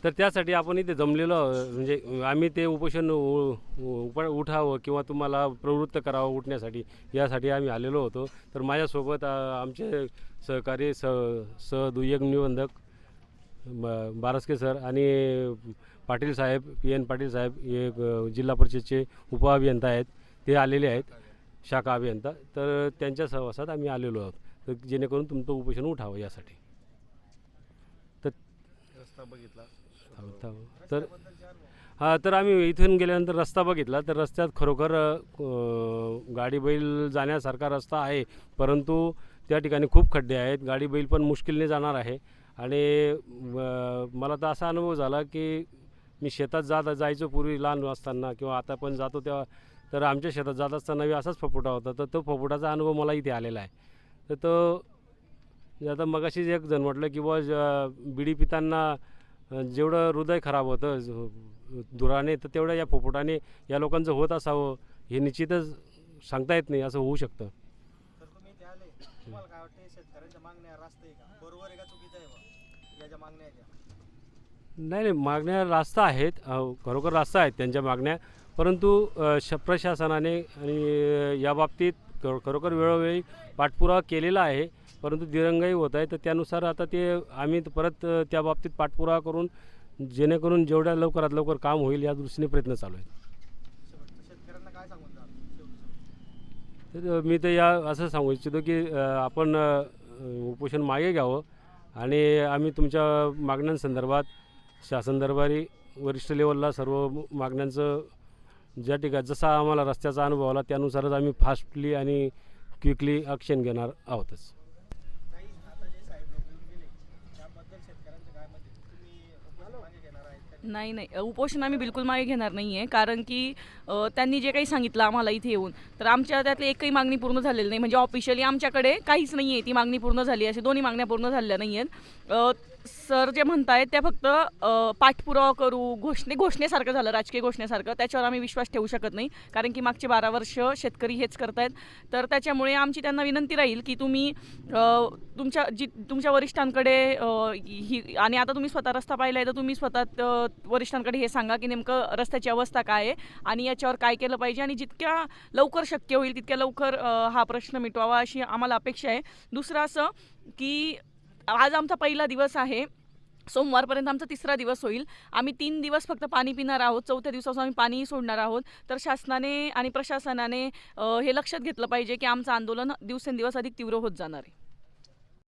तर त्यासाठी आपण इथे जमलेलो आहोत. म्हणजे आम्ही ते उपोषण उठावं किंवा तुम्हाला प्रवृत्त करावं उठण्यासाठी, यासाठी आम्ही आलेलो होतो. तर माझ्यासोबत आमचे सहकारी दुय्यम निबंधक बारस्के सर आणि पाटील साहेब, पी एन पाटील साहेब हे जिल्हा परिषदचे उपअभियंता आहेत, ते आलेले आहेत, शाखा अभियंता. तर त्यांच्या सहवासात आम्ही आलेलो आहोत, तर जेणेकरून तुमचं उपोषण उठावं यासाठी. तर रस्ता बघितला तर हां, तर आम्ही इथून गेल्यानंतर रस्ता बघितला, तर रस्त्यात खरोखर गाडी बैल जाण्यासारखा रस्ता आहे, परंतु त्या ठिकाणी खूप खड्डे आहेत. गाडी बैल पण मुश्किलने जाणार आहे. आणि मला तर असा अनुभव झाला की मी शेतात जायचो पूर्वी लहान असताना, किंवा आता पण जातो तेव्हा, तर आमच्या शेतात जात असताना असाच फपुटा होता. तर तो फपुटाचा अनुभव मला इथे आलेला आहे. तर तो आता मगाशीच एक जण म्हटलं की बुवा बिडी पिताना जेवढं हृदय खराब होतं धुराने, तर तेवढं या फुफुटाने या लोकांचं होत असावं हे निश्चितच सांगता येत नाही, असं होऊ शकतं. तर तुम्ही इथे आले, तुम्हाला काय वाटतं शेतकऱ्यांच्या मागण्या रास्त आहे का, बरोबर आहे का चुकीचं आहे बा याच्या मागण्या आहेत? नाही नाही, मागण्या रास्त आहेत, खरोखर रास्त आहेत त्यांच्या मागण्या, परंतु प्रशासनाने आणि या बाबतीत खरोखर वेळोवेळी पाठपुरावा केलेला आहे, परंतु दिरंगाई होत आहे. तर त्यानुसार आता ते आम्ही परत त्या बाबतीत पाठपुरावा करून जेणेकरून जेवढ्या लवकरात लवकर काम होईल या दृष्टीने प्रयत्न चालू आहेत. शेतकऱ्यांना काय सांगून जाल? तर मी तर असं सांगू इच्छितो की आपण उपोषण मागे घ्यावं आणि आम्ही तुमच्या मागण्यांसंदर्भात शासन दरबारी वरिष्ठ लेवलला सर्व मागण्यांचं ज्या ठिकाणी जसा आम्हाला रस्त्याचा अनुभव आला त्यानुसारच आम्ही फास्टली आणि क्विकली ॲक्शन घेणार आहोतच. नाही नाही, उपोषण आम्ही बिलकुल मागे घेणार नाही आहे. कारण की त्यांनी जे काही सांगितलं आम्हाला इथे येऊन, तर आमच्या त्यातली एकही मागणी पूर्ण झालेली नाही. म्हणजे ऑफिशियली आमच्याकडे काहीच नाही आहे ती मागणी पूर्ण झाली, अशी दोन्ही मागण्या पूर्ण झालेल्या नाही आहेत. सर जे म्हणतायत त्या फक्त पाठपुरावा करू, घोषणेसारखं झालं, राजकीय घोषणेसारखं. त्याच्यावर आम्ही विश्वास ठेवू शकत नाही, कारण की मागचे 12 वर्ष शेतकरी हेच करतायत. तर त्याच्यामुळे आमची त्यांना विनंती राहील की तुम्ही तुमच्या वरिष्ठांकडे ही, आणि आता तुम्ही स्वतः रस्ता पाहिला आहे तर तुम्ही स्वतः वरिष्ठांकडे हे सांगा की नेमकं रस्त्याची अवस्था काय आहे आणि याच्यावर काय केलं पाहिजे, आणि जितक्या लवकर शक्य होईल तितक्या लवकर हा प्रश्न मिटवावा अशी आम्हाला अपेक्षा आहे. दुसरं असं की आज आमचा पहिला दिवस आहे, सोमवारपर्यंत आमचा 3रा दिवस होईल. आम्ही 3 दिवस फक्त पाणी पिणार आहोत, 4थ्या दिवसापासून आम्ही पाणीही सोडणार आहोत. तर शासनाने आणि प्रशासनाने हे लक्षात घेतलं पाहिजे की आमचं आंदोलन दिवसेंदिवस अधिक तीव्र होत जाणार आहे.